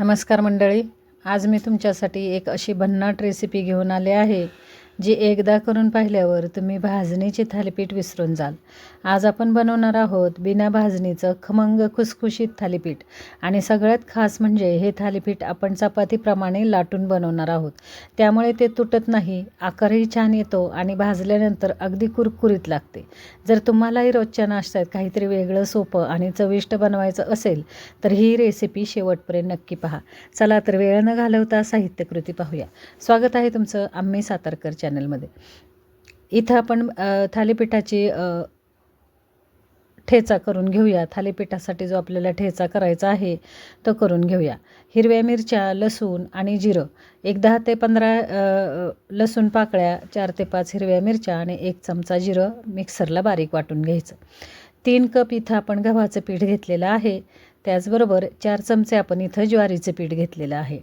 नमस्कार मंडळी, आज मी तुमच्यासाठी एक अशी भन्नाट रेसिपी घेऊन आले आहे जी एकदा करून पाहिल्यावर तुम्ही भाजणीचे थालीपीठ विसरून जाल। आज आपण बनवणार आहोत बिना भाजणीचं खमंग खुसखुशीत थालीपीठ आणि सगळ्यात खास म्हणजे हे थालीपीठ आपण चपातीप्रमाणे लाटून बनवणार आहोत। त्यामुळे ते तुटत नाही, आकारही छान येतो आणि भाजल्यानंतर अगदी कुरकुरीत लागते। जर तुम्हालाही रोजच्या नाश्त्यात काहीतरी वेगळं सोपं आणि चविष्ट बनवायचं असेल तर ही रेसिपी शेवटपर्यंत नक्की पहा। चला तर वेळ न घालवता साहित्यकृती पाहूया। स्वागत आहे तुमचं आम्ही सातारकर चॅनलमध्ये। इथं आपण थालीपीठाची ठेचा करून घेऊया। थालीपीठासाठी जो आपल्याला ठेचा करायचा आहे तो करून घेऊया। हिरव्या मिरच्या, लसूण आणि जिरं, एक 10 ते 15 लसूण पाकळ्या, 4 ते 5 हिरव्या मिरच्या आणि 1 चमचा जिरं मिक्सरला बारीक वाटून घ्यायचं। 3 कप इथं आपण गव्हाचं पीठ घेतलेलं आहे। त्याचबरोबर 4 चमचे आपण इथं ज्वारीचं पीठ घेतलेलं आहे।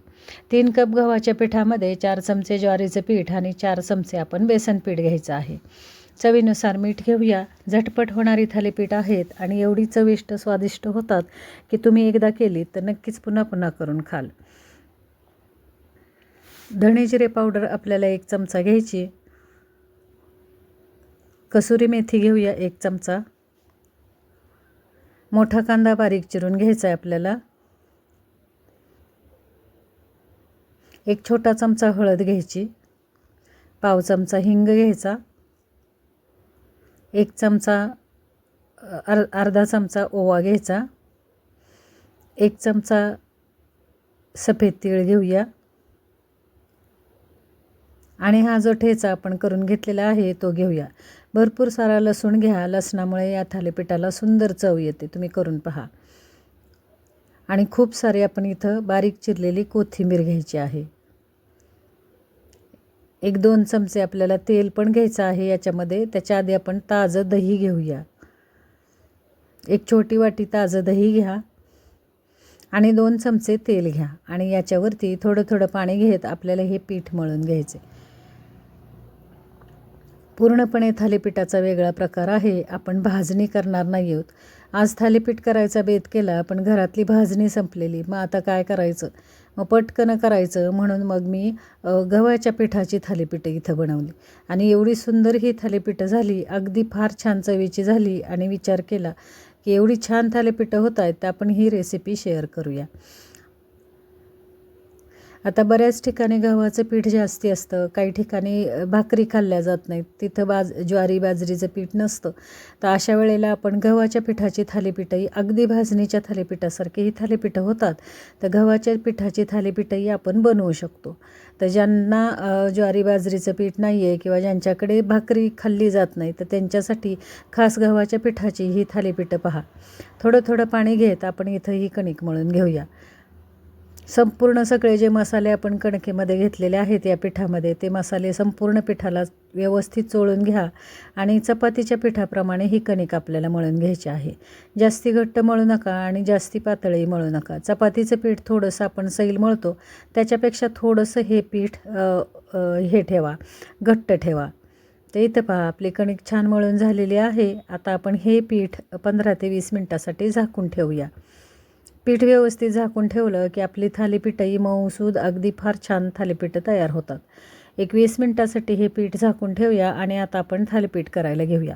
3 कप गव्हाच्या पिठामध्ये 4 चमचे ज्वारीचं पीठ आणि 4 चमचे आपण बेसन पीठ घ्यायचं आहे। चवीनुसार मीठ घेऊया। झटपट होणारी थालीपीठ आहेत आणि एवढी चविष्ट स्वादिष्ट होतात की तुम्ही एकदा केली तर नक्कीच पुन्हा पुन्हा करून खाल। धणे जिरे पावडर आपल्याला 1 चमचा घ्यायची। कसुरी मेथी घेऊया 1 चमचा। मोठा कांदा बारीक चिरून घ्यायचा आहे आपल्याला। 1 छोटा चमचा हळद घ्यायची। पाव चमचा हिंग घ्यायचा। 1 चमचा अर्धा चमचा ओवा घ्यायचा। 1 चमचा सफेद तीळ घेऊया आणि हा जो ठेचा आपण करून घेतलेला आहे तो घेऊया। भरपूर सारा लसूण घ्या, लसणामुळे या थालीपीठाला सुंदर चव येते, तुम्ही करून पहा। आणि खूप सारी आपण इथं बारीक चिरलेली कोथिंबीर घ्यायची आहे। 1-2 चमचे आपल्याला तेल पण घ्यायचं आहे याच्यामध्ये। त्याच्या आधी आपण ताजं दही घेऊया। 1 छोटी वाटी ताजं दही घ्या आणि 2 चमचे तेल घ्या आणि याच्यावरती थोडं थोडं पाणी घेत आपल्याला हे पीठ मळून घ्यायचे। पूर्णपणे थालीपीठाचा वेगळा प्रकार आहे, आपण भाजणी करणार नाही आहोत। आज थालीपीठ करायचा बेत केला पण घरातली भाजणी संपलेली, मग आता काय करायचं, मग पटकन करायचं म्हणून मग मी गव्हाच्या पिठाची थालीपीठं इथं बनवली आणि एवढी सुंदर ही थालीपीठं झाली, अगदी फार छान चवीची झाली आणि विचार केला की एवढी छान थालीपीठं होत आहेत तर आपण ही रेसिपी शेअर करूया। आता बऱ्याच ठिकाणी गव्हाचं पीठ जास्ती असतं, काही ठिकाणी भाकरी खाल्ल्या जात नाहीत, तिथं ज्वारी बाजरीचं पीठ नसतं। तर अशा वेळेला आपण गव्हाच्या पिठाची थालीपीठंही अगदी भाजणीच्या थालीपीठासारखी ही थालीपीठं होतात, तर गव्हाच्या पिठाची थालीपीठंही आपण बनवू शकतो। तर ज्यांना ज्वारी बाजरीचं पीठ नाही आहे किंवा ज्यांच्याकडे भाकरी खाल्ली जात नाही तर त्यांच्यासाठी खास गव्हाच्या पिठाची ही थालीपीठं पहा। थोडं थोडं पाणी घेत आपण इथं ही कणिक मळून घेऊया। संपूर्ण सगळे जे मसाले आपण कणकेमध्ये घेतलेले आहेत या पिठामध्ये, ते मसाले संपूर्ण पिठाला व्यवस्थित चोळून घ्या आणि चपातीच्या पिठाप्रमाणे ही कणिक आपल्याला मळून घ्यायची आहे। जास्ती घट्ट मळू नका आणि जास्ती पातळही मळू नका। चपातीचं पीठ थोडंसं आपण सैल मळतो त्याच्यापेक्षा थोडंसं हे पीठ हे ठेवा, घट्ट ठेवा। तर इथं पहा आपली कणिक छान मळून झालेली आहे। आता आपण हे पीठ 15 ते 20 मिनटासाठी झाकून ठेवूया। पीठ व्यवस्थित झाकून ठेवलं की आपली थालीपीठंही मऊसूद अगदी फार छान थालीपीठं तयार होतात। 20 मिनटासाठी हे पीठ झाकून ठेवूया आणि आता आपण थालीपीठ करायला घेऊया।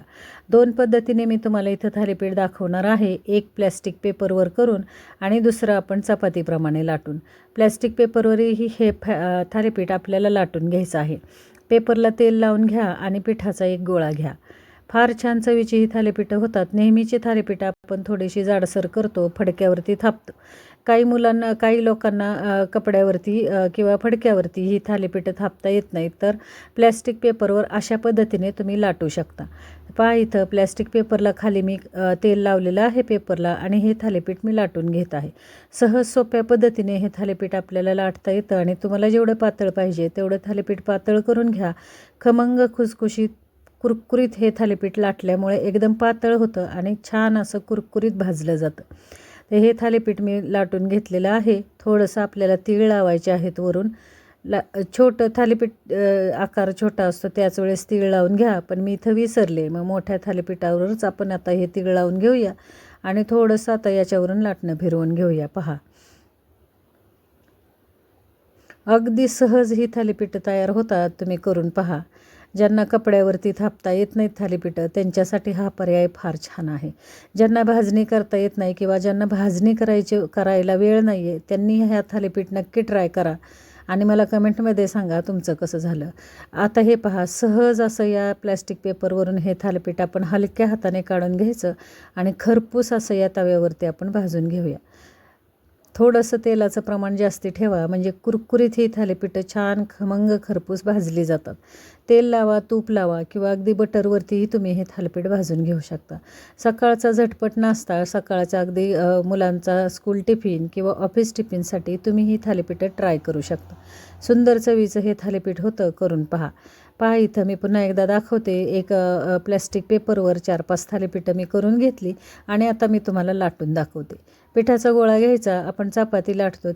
2 पद्धतीने मी तुम्हाला इथं थालीपीठ दाखवणार आहे, एक प्लॅस्टिक पेपरवर करून आणि दुसरं आपण चपातीप्रमाणे लाटून। प्लॅस्टिक पेपरवरही हे थालीपीठ आपल्याला लाटून घ्यायचं आहे। पेपरला तेल लावून घ्या आणि पिठाचा एक गोळा घ्या। फार छान चवीची ही थालीपीठं होतात। नेहमीची थालीपीठं आपण थोडीशी जाडसर करतो, फडक्यावरती थापतो। काही लोकांना कपड्यावरती किंवा फडक्यावरती ही थालीपीठं थापता येत नाहीत, तर प्लॅस्टिक पेपरवर अशा पद्धतीने तुम्ही लाटू शकता। पहा इथं प्लॅस्टिक पेपरला खाली मी तेल लावलेलं आहे पेपरला आणि हे थालीपीठ मी लाटून घेत आहे। सहज सोप्या पद्धतीने हे थालीपीठ आपल्याला लाटता येतं आणि तुम्हाला जेवढं पातळ पाहिजे तेवढं थालीपीठ पातळ करून घ्या। खमंग खुसखुशीत कुरकुरीत हे थालीपीठ लाटल्यामुळे एकदम पातळ होतं आणि छान असं कुरकुरीत भाजलं जातं। तर हे थालीपीठ मी लाटून घेतलेलं आहे। थोडंसं आपल्याला तीळ लावायचे आहेत वरून। छोटं थालीपीठ आकार छोटा असतो त्याच वेळेस तीळ लावून घ्या, पण मी इथं विसरले, मग मोठ्या थालीपीठावरच आपण आता हे तीळ लावून घेऊया आणि थोडंसं आता याच्यावरून लाटणं फिरवून घेऊया। पहा अगदी सहज ही थालीपीठं तयार होतात. तुम्ही करून पहा. ज्यांना कपड्यावरती थापता येत नाहीत थालीपीठं त्यांच्यासाठी हा पर्याय फार छान आहे. ज्यांना भाजणी करता येत नाही किंवा ज्यांना भाजणी करायला वेळ नाही आहे त्यांनी ह्या थालीपीठ नक्की ट्राय करा आणि मला कमेंटमध्ये सांगा तुमचं कसं झालं. आता हे पहा, सहज असं या प्लॅस्टिक पेपरवरून हे थालीपीठ आपण हलक्या हाताने काढून घ्यायचं आणि खरपूस असं या तव्यावरती आपण भाजून घेऊया. थोडंसं तेलाचं प्रमाण जास्ती ठेवा म्हणजे कुरकुरीत ही थालीपीठं छान खमंग खरपूस भाजली जातात. तेल लावा, तूप लावा किंवा अगदी बटरवरतीही तुम्ही हे थालीपीठ भाजून घेऊ शकता. सकाळचा झटपट नाश्ता, सकाळचा अगदी मुलांचा स्कूल टिफिन किंवा ऑफिस टिफिनसाठी तुम्ही ही थालीपीठं ट्राय करू शकता. सुंदर चवीचं हे थालीपीठ होतं. करून पहा. इथं मी पुन्हा एकदा दाखवते. एक प्लॅस्टिक पेपरवर 4-5 थालीपीठं मी करून घेतली आणि आता मी तुम्हाला लाटून दाखवते. पिठाचा गोळा घ्यायचा, आपण चपाती लाटतो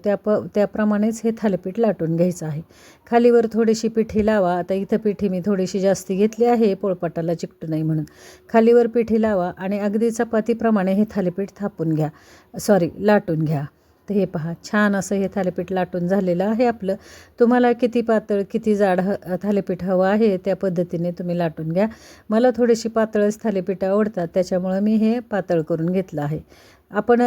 त्याप्रमाणेच हे थालीपीठ लाटून घ्यायचं आहे. खालीवर थोडीशी पिठी लावा. आता इथं पिठी मी थोडीशी जास्ती घेतली आहे पोळपाटाला चिकटू नाही म्हणून. खालीवर पिठी लावा आणि अगदी चपातीप्रमाणे हे थालीपीठ लाटून घ्या. तर हे पहा, छान असं हे थालीपीठ लाटून झालेलं आहे आपलं. तुम्हाला किती पातळ किती जाड थालीपीठ हवं आहे त्या पद्धतीने तुम्ही लाटून घ्या. मला थोडीशी पातळच थालीपीठं आवडतात त्याच्यामुळं मी हे पातळ करून घेतलं आहे. आपण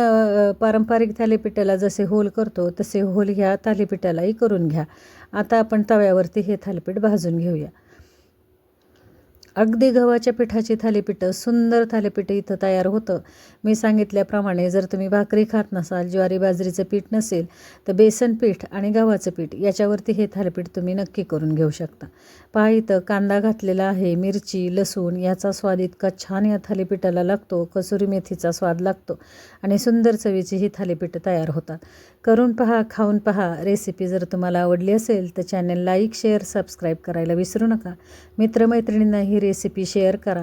पारंपरिक थालीपीठाला जसे होल करतो तसे होल ह्या थालीपीठालाही करून घ्या. आता आपण तव्यावरती हे थालीपीठ भाजून घेऊया. अगदी गव्हाच्या पिठाची थालीपीठं, सुंदर थालीपीठं इथं तयार होतं. मी सांगितल्याप्रमाणे जर तुम्ही भाकरी खात नसाल, ज्वारी बाजरीचं पीठ नसेल तर बेसन पीठ आणि गव्हाचं पीठ याच्यावरती हे थालीपीठ तुम्ही नक्की करून घेऊ शकता. पहा, इथं कांदा घातलेला आहे, मिरची, लसूण याचा स्वाद इतका छान या थालीपीठाला लागतो. कसुरी मेथीचा स्वाद लागतो आणि सुंदर चवीची ही थालीपीठं तयार होतात. करून पहा, खाऊन पहा. रेसिपी जर तुम्हाला आवडली असेल तर चॅनल लाईक, शेअर, सबस्क्राईब करायला विसरू नका. मित्रमैत्रिणींना ही रेसिपी शेअर करा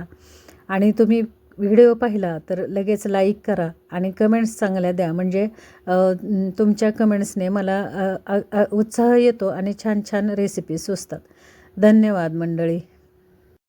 आणि तुम्ही व्हिडिओ पाहिला तर लगेच लाईक करा आणि कमेंट्स चांगल्या द्या. म्हणजे तुमच्या कमेंट्सने मला उत्साह येतो आणि छान छान रेसिपी सुचतात. धन्यवाद मंडळी.